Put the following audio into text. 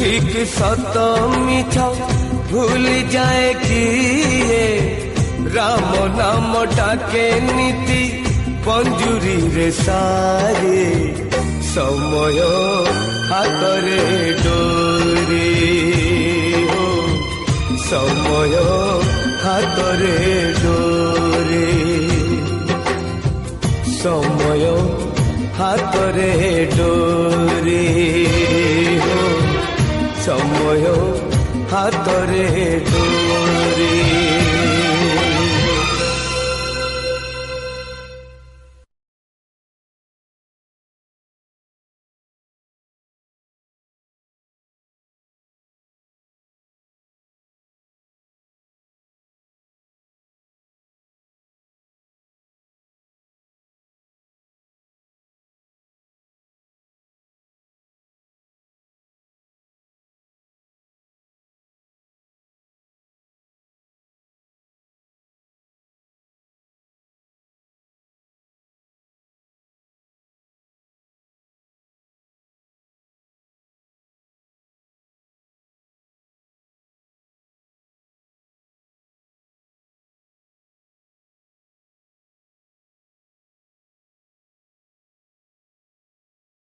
ठीक सत मिछ भूल जाए किए राम नाम डाके नीति पंजुरी रे सारे समय हातरे डोरी हो समय हातरे डोरी समय हातरे डोरी हो समय हातरे डोरी।